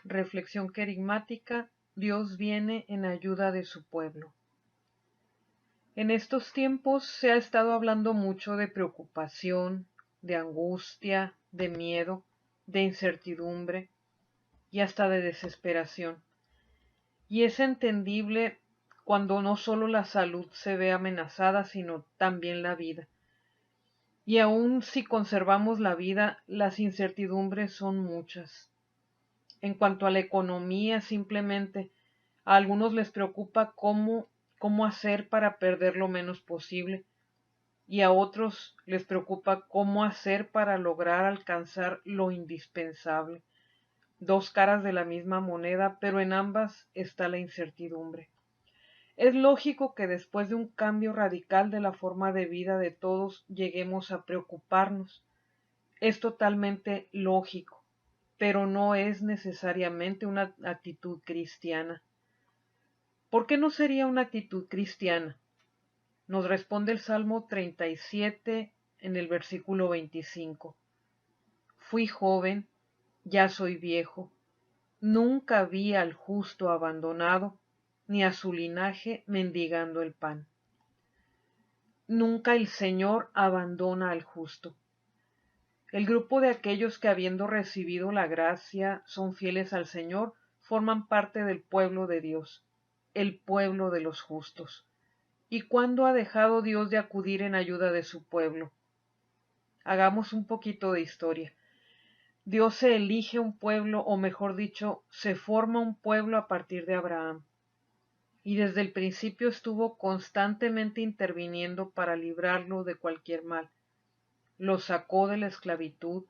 Reflexión querigmática. Dios viene en ayuda de su pueblo. En estos tiempos se ha estado hablando mucho de preocupación, de angustia, de miedo, de incertidumbre y hasta de desesperación. Y es entendible cuando no solo la salud se ve amenazada, sino también la vida. Y aun si conservamos la vida, las incertidumbres son muchas. En cuanto a la economía, simplemente a algunos les preocupa cómo hacer para perder lo menos posible, y a otros les preocupa cómo hacer para lograr alcanzar lo indispensable. Dos caras de la misma moneda, pero en ambas está la incertidumbre. Es lógico que después de un cambio radical de la forma de vida de todos lleguemos a preocuparnos. Es totalmente lógico, pero no es necesariamente una actitud cristiana. ¿Por qué no sería una actitud cristiana? Nos responde el Salmo 37 en el versículo 25. Fui joven, ya soy viejo, nunca vi al justo abandonado, ni a su linaje mendigando el pan. Nunca el Señor abandona al justo. El grupo de aquellos que habiendo recibido la gracia son fieles al Señor forman parte del pueblo de Dios, el pueblo de los justos. ¿Y cuándo ha dejado Dios de acudir en ayuda de su pueblo? Hagamos un poquito de historia. Dios se elige un pueblo, o mejor dicho, se forma un pueblo a partir de Abraham. Y desde el principio estuvo constantemente interviniendo para librarlo de cualquier mal. Los sacó de la esclavitud,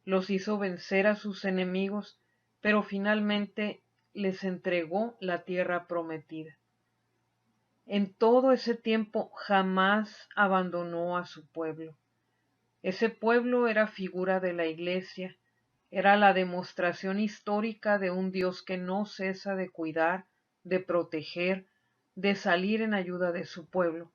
los hizo vencer a sus enemigos, pero finalmente les entregó la tierra prometida. En todo ese tiempo jamás abandonó a su pueblo. Ese pueblo era figura de la Iglesia, era la demostración histórica de un Dios que no cesa de cuidar, de proteger, de salir en ayuda de su pueblo.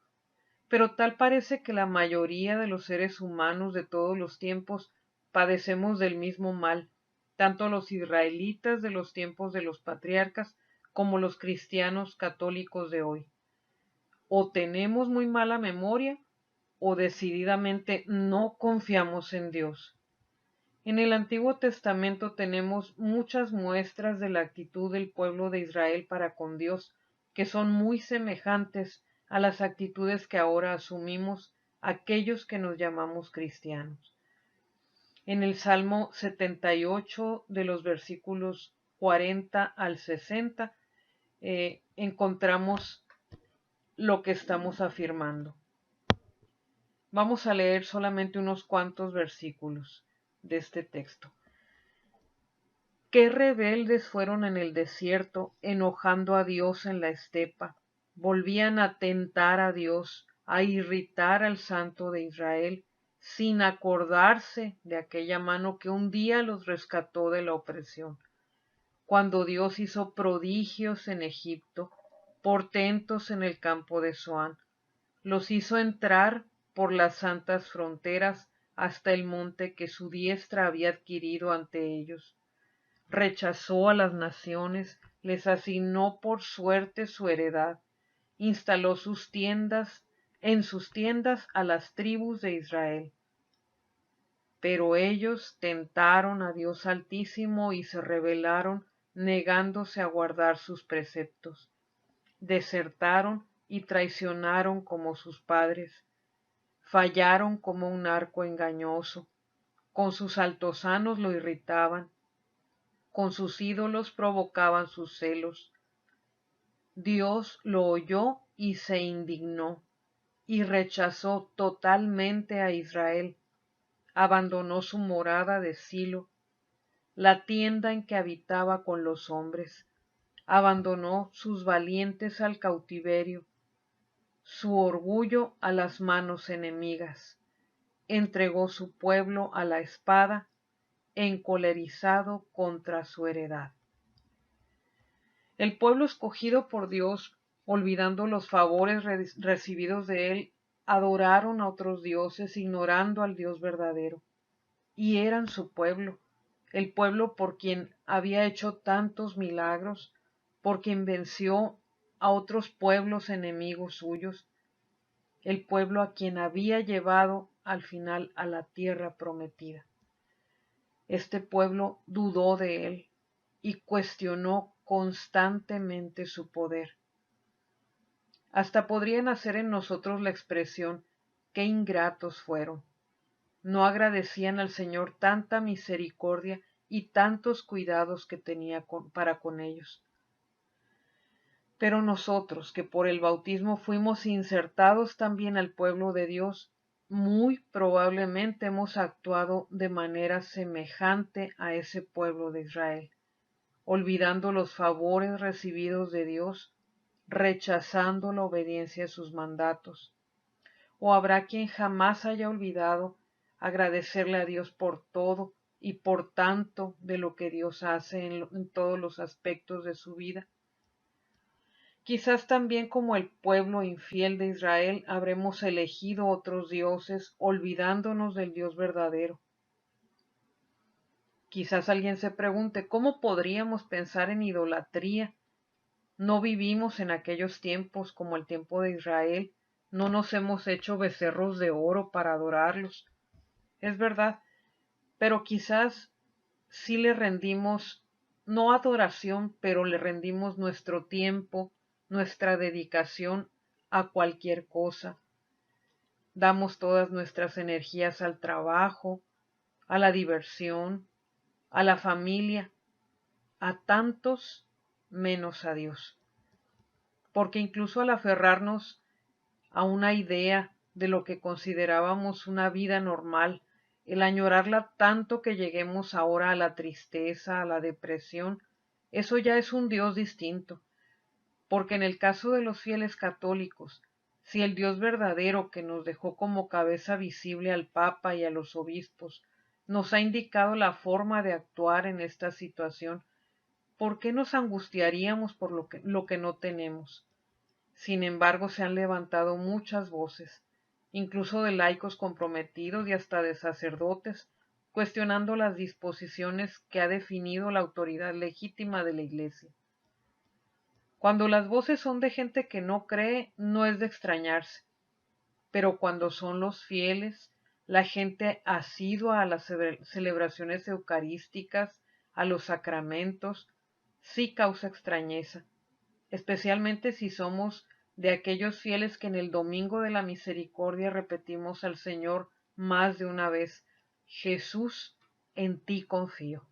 Pero tal parece que la mayoría de los seres humanos de todos los tiempos padecemos del mismo mal, tanto los israelitas de los tiempos de los patriarcas como los cristianos católicos de hoy. O tenemos muy mala memoria o decididamente no confiamos en Dios. En el Antiguo Testamento tenemos muchas muestras de la actitud del pueblo de Israel para con Dios, que son muy semejantes a las actitudes que ahora asumimos aquellos que nos llamamos cristianos. En el Salmo 78, de los versículos 40 al 60, encontramos lo que estamos afirmando. Vamos a leer solamente unos cuantos versículos de este texto. Qué rebeldes fueron en el desierto, enojando a Dios en la estepa. Volvían a tentar a Dios, a irritar al Santo de Israel, sin acordarse de aquella mano que un día los rescató de la opresión. Cuando Dios hizo prodigios en Egipto, portentos en el campo de Zoán, los hizo entrar por las santas fronteras hasta el monte que su diestra había adquirido ante ellos. Rechazó a las naciones, les asignó por suerte su heredad, instaló en sus tiendas a las tribus de Israel. Pero ellos tentaron a Dios Altísimo y se rebelaron, negándose a guardar sus preceptos. Desertaron y traicionaron como sus padres. Fallaron como un arco engañoso. Con sus altosanos lo irritaban. Con sus ídolos provocaban sus celos. Dios lo oyó y se indignó, y rechazó totalmente a Israel. Abandonó su morada de Silo, la tienda en que habitaba con los hombres. Abandonó sus valientes al cautiverio, su orgullo a las manos enemigas. Entregó su pueblo a la espada, encolerizado contra su heredad. El pueblo escogido por Dios, olvidando los favores recibidos de él, adoraron a otros dioses, ignorando al Dios verdadero. Y eran su pueblo, el pueblo por quien había hecho tantos milagros, por quien venció a otros pueblos enemigos suyos, el pueblo a quien había llevado al final a la tierra prometida. Este pueblo dudó de él y cuestionó constantemente su poder. Hasta podría nacer en nosotros la expresión: qué ingratos fueron. No agradecían al Señor tanta misericordia y tantos cuidados que tenía para con ellos. Pero nosotros, que por el bautismo fuimos insertados también al pueblo de Dios, muy probablemente hemos actuado de manera semejante a ese pueblo de Israel, olvidando los favores recibidos de Dios, rechazando la obediencia a sus mandatos. O habrá quien jamás haya olvidado agradecerle a Dios por todo y por tanto de lo que Dios hace en todos los aspectos de su vida. Quizás también como el pueblo infiel de Israel habremos elegido otros dioses olvidándonos del Dios verdadero. Quizás alguien se pregunte, ¿cómo podríamos pensar en idolatría? No vivimos en aquellos tiempos como el tiempo de Israel, no nos hemos hecho becerros de oro para adorarlos. Es verdad, pero quizás sí le rendimos, no adoración, pero le rendimos nuestro tiempo, nuestra dedicación a cualquier cosa. Damos todas nuestras energías al trabajo, a la diversión, a la familia, a tantos menos a Dios. Porque incluso al aferrarnos a una idea de lo que considerábamos una vida normal, el añorarla tanto que lleguemos ahora a la tristeza, a la depresión, eso ya es un Dios distinto. Porque en el caso de los fieles católicos, si el Dios verdadero que nos dejó como cabeza visible al Papa y a los obispos nos ha indicado la forma de actuar en esta situación, ¿por qué nos angustiaríamos por lo que no tenemos? Sin embargo, se han levantado muchas voces, incluso de laicos comprometidos y hasta de sacerdotes, cuestionando las disposiciones que ha definido la autoridad legítima de la Iglesia. Cuando las voces son de gente que no cree, no es de extrañarse, pero cuando son los fieles, la gente asidua a las celebraciones eucarísticas, a los sacramentos, sí causa extrañeza, especialmente si somos de aquellos fieles que en el Domingo de la Misericordia repetimos al Señor más de una vez: Jesús, en ti confío.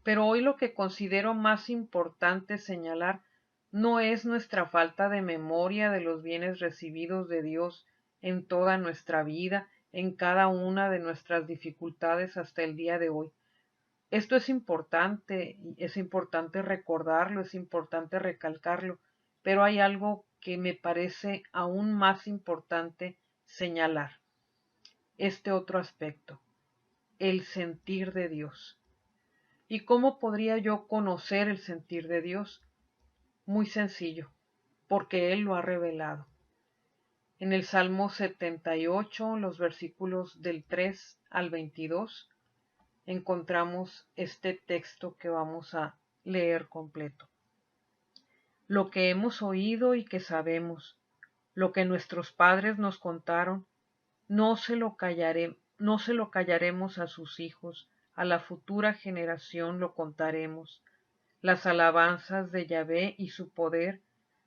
Pero hoy lo que considero más importante señalar no es nuestra falta de memoria de los bienes recibidos de Dios en toda nuestra vida, en cada una de nuestras dificultades hasta el día de hoy. Esto es importante recordarlo, es importante recalcarlo, pero hay algo que me parece aún más importante señalar. Este otro aspecto, el sentir de Dios. ¿Y cómo podría yo conocer el sentir de Dios? Muy sencillo, porque Él lo ha revelado. En el Salmo 78, los versículos del 3 al 22, encontramos este texto que vamos a leer completo. Lo que hemos oído y que sabemos, lo que nuestros padres nos contaron, no se lo callaremos a sus hijos, a la futura generación lo contaremos, las alabanzas de Yahvé y su poder,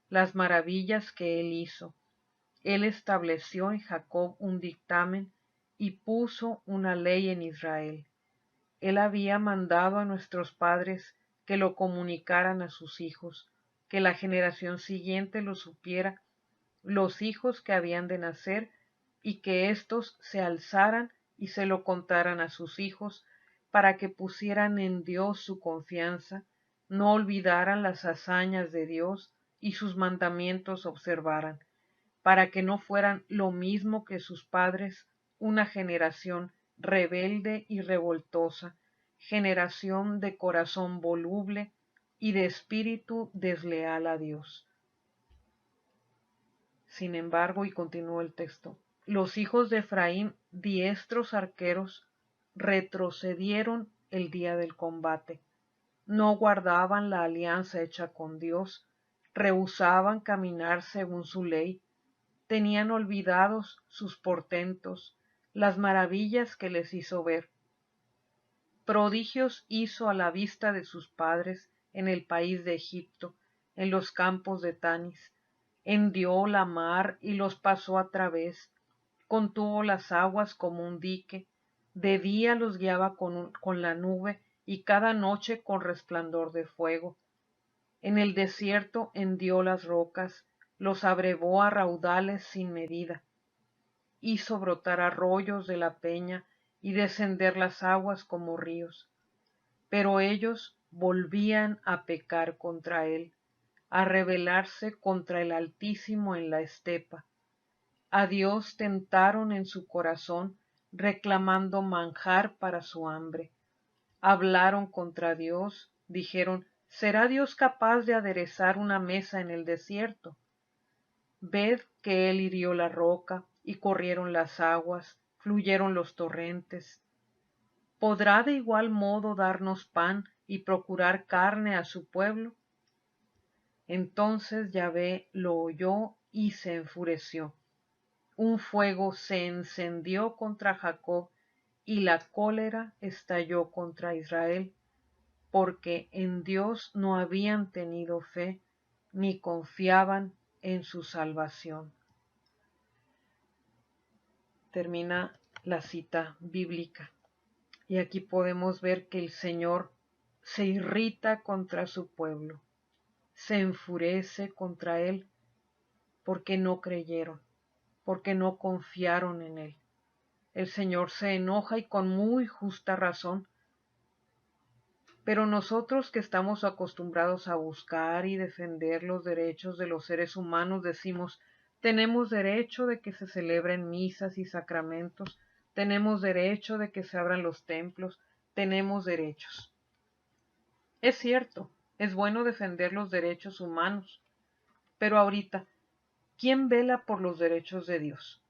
las maravillas que él hizo. Él estableció en Jacob un dictamen y puso una ley en Israel. Él había mandado a nuestros padres que lo comunicaran a sus hijos, que la generación siguiente lo supiera, los hijos que habían de nacer, y que éstos se alzaran y se lo contaran a sus hijos, para que pusieran en Dios su confianza, no olvidaran las hazañas de Dios y sus mandamientos observaran, para que no fueran lo mismo que sus padres, una generación rebelde y revoltosa, generación de corazón voluble y de espíritu desleal a Dios. Sin embargo, y continúa el texto, los hijos de Efraín, diestros arqueros, retrocedieron el día del combate. No guardaban la alianza hecha con Dios, rehusaban caminar según su ley, tenían olvidados sus portentos, las maravillas que les hizo ver. Prodigios hizo a la vista de sus padres en el país de Egipto, en los campos de Tanis. Hendió la mar y los pasó a través, contuvo las aguas como un dique, de día los guiaba con la nube y cada noche con resplandor de fuego. En el desierto hendió las rocas, los abrevó a raudales sin medida. Hizo brotar arroyos de la peña y descender las aguas como ríos. Pero ellos volvían a pecar contra él, a rebelarse contra el Altísimo en la estepa. A Dios tentaron en su corazón, reclamando manjar para su hambre. Hablaron contra Dios, dijeron, ¿será Dios capaz de aderezar una mesa en el desierto? Ved que él hirió la roca, y corrieron las aguas, fluyeron los torrentes. ¿Podrá de igual modo darnos pan y procurar carne a su pueblo? Entonces Yahvé lo oyó y se enfureció. Un fuego se encendió contra Jacob y la cólera estalló contra Israel, porque en Dios no habían tenido fe ni confiaban en su salvación. Termina la cita bíblica. Y aquí podemos ver que el Señor se irrita contra su pueblo, se enfurece contra él porque no creyeron, porque no confiaron en él. El Señor se enoja y con muy justa razón. Pero nosotros que estamos acostumbrados a buscar y defender los derechos de los seres humanos decimos, tenemos derecho de que se celebren misas y sacramentos, tenemos derecho de que se abran los templos, tenemos derechos. Es cierto, es bueno defender los derechos humanos, pero ahorita, ¿quién vela por los derechos de Dios?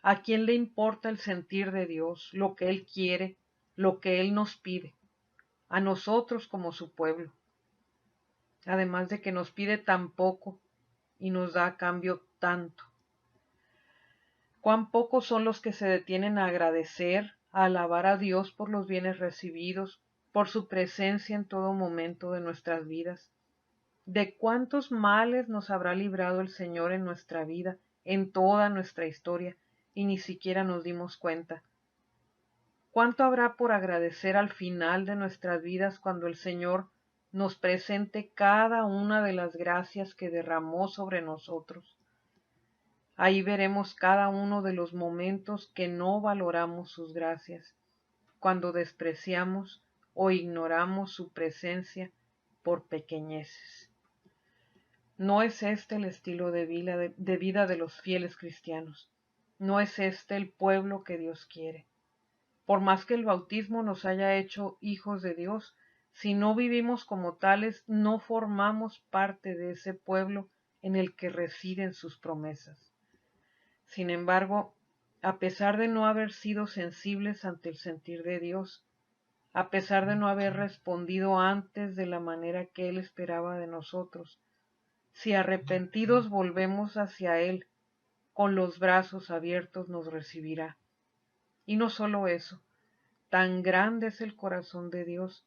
¿A quién le importa el sentir de Dios, lo que Él quiere, lo que Él nos pide? A nosotros como su pueblo. Además de que nos pide tan poco y nos da a cambio tanto. Cuán pocos son los que se detienen a agradecer, a alabar a Dios por los bienes recibidos, por su presencia en todo momento de nuestras vidas. ¿De cuántos males nos habrá librado el Señor en nuestra vida, en toda nuestra historia, y ni siquiera nos dimos cuenta? ¿Cuánto habrá por agradecer al final de nuestras vidas cuando el Señor nos presente cada una de las gracias que derramó sobre nosotros? Ahí veremos cada uno de los momentos que no valoramos sus gracias, cuando despreciamos o ignoramos su presencia por pequeñeces. No es este el estilo de vida de los fieles cristianos. No es este el pueblo que Dios quiere. Por más que el bautismo nos haya hecho hijos de Dios, si no vivimos como tales, no formamos parte de ese pueblo en el que residen sus promesas. Sin embargo, a pesar de no haber sido sensibles ante el sentir de Dios, a pesar de no haber respondido antes de la manera que Él esperaba de nosotros, si arrepentidos volvemos hacia Él, con los brazos abiertos nos recibirá. Y no solo eso, tan grande es el corazón de Dios,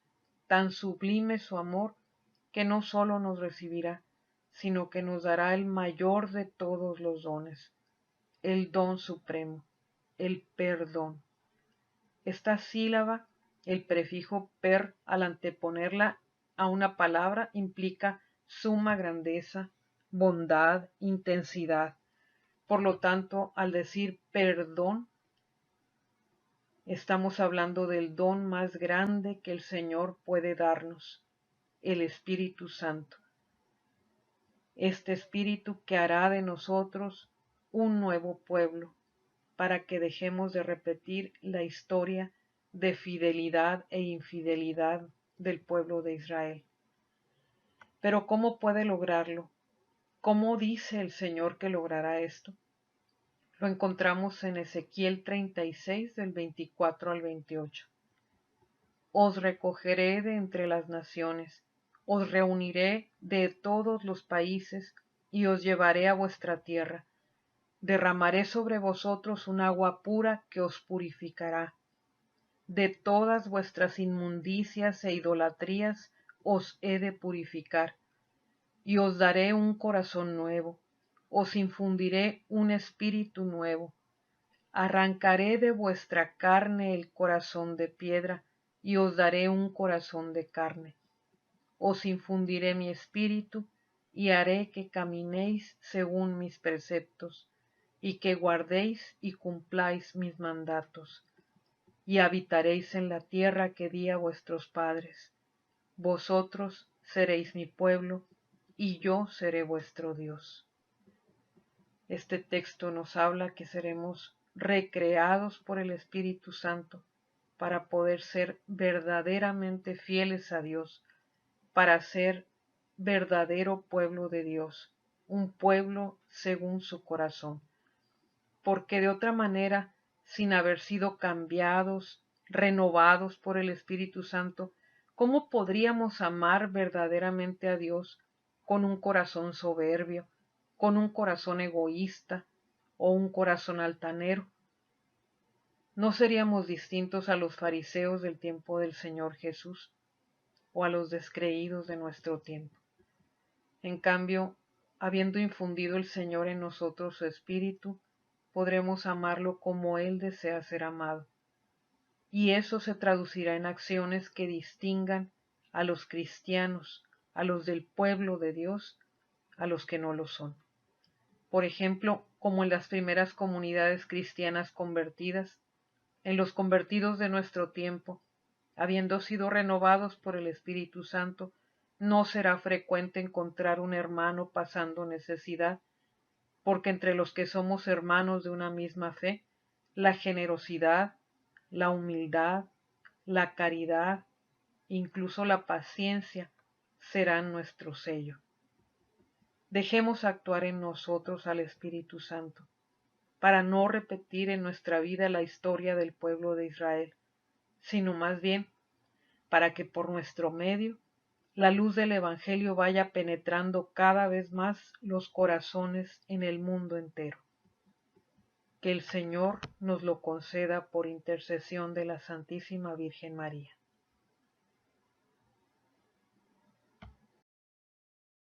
tan sublime su amor, que no solo nos recibirá, sino que nos dará el mayor de todos los dones, el don supremo, el perdón. Esta sílaba, el prefijo per, al anteponerla a una palabra, implica suma grandeza, bondad, intensidad. Por lo tanto, al decir perdón, estamos hablando del don más grande que el Señor puede darnos, el Espíritu Santo. Este Espíritu que hará de nosotros un nuevo pueblo, para que dejemos de repetir la historia de fidelidad e infidelidad del pueblo de Israel. Pero ¿cómo puede lograrlo? ¿Cómo dice el Señor que logrará esto? Lo encontramos en Ezequiel 36 del 24 al 28. os recogeré de entre las naciones, os reuniré de todos los países y os llevaré a vuestra tierra. Derramaré sobre vosotros un agua pura que os purificará. De todas vuestras inmundicias e idolatrías os he de purificar, y os daré un corazón nuevo, os infundiré un espíritu nuevo. Arrancaré de vuestra carne el corazón de piedra, y os daré un corazón de carne. Os infundiré mi espíritu, y haré que caminéis según mis preceptos, y que guardéis y cumpláis mis mandatos. Y habitaréis en la tierra que di a vuestros padres. Vosotros seréis mi pueblo, y yo seré vuestro Dios. Este texto nos habla que seremos recreados por el Espíritu Santo para poder ser verdaderamente fieles a Dios, para ser verdadero pueblo de Dios, un pueblo según su corazón. Porque de otra manera, sin haber sido cambiados, renovados por el Espíritu Santo, ¿cómo podríamos amar verdaderamente a Dios con un corazón soberbio, con un corazón egoísta o un corazón altanero? No seríamos distintos a los fariseos del tiempo del Señor Jesús o a los descreídos de nuestro tiempo. En cambio, habiendo infundido el Señor en nosotros su Espíritu, podremos amarlo como Él desea ser amado. Y eso se traducirá en acciones que distingan a los cristianos, a los del pueblo de Dios, a los que no lo son. Por ejemplo, como en las primeras comunidades cristianas convertidas, en los convertidos de nuestro tiempo, habiendo sido renovados por el Espíritu Santo, no será frecuente encontrar un hermano pasando necesidad, porque entre los que somos hermanos de una misma fe, la generosidad, la humildad, la caridad, incluso la paciencia, serán nuestro sello. Dejemos actuar en nosotros al Espíritu Santo, para no repetir en nuestra vida la historia del pueblo de Israel, sino más bien para que por nuestro medio la luz del Evangelio vaya penetrando cada vez más los corazones en el mundo entero. Que el Señor nos lo conceda por intercesión de la Santísima Virgen María.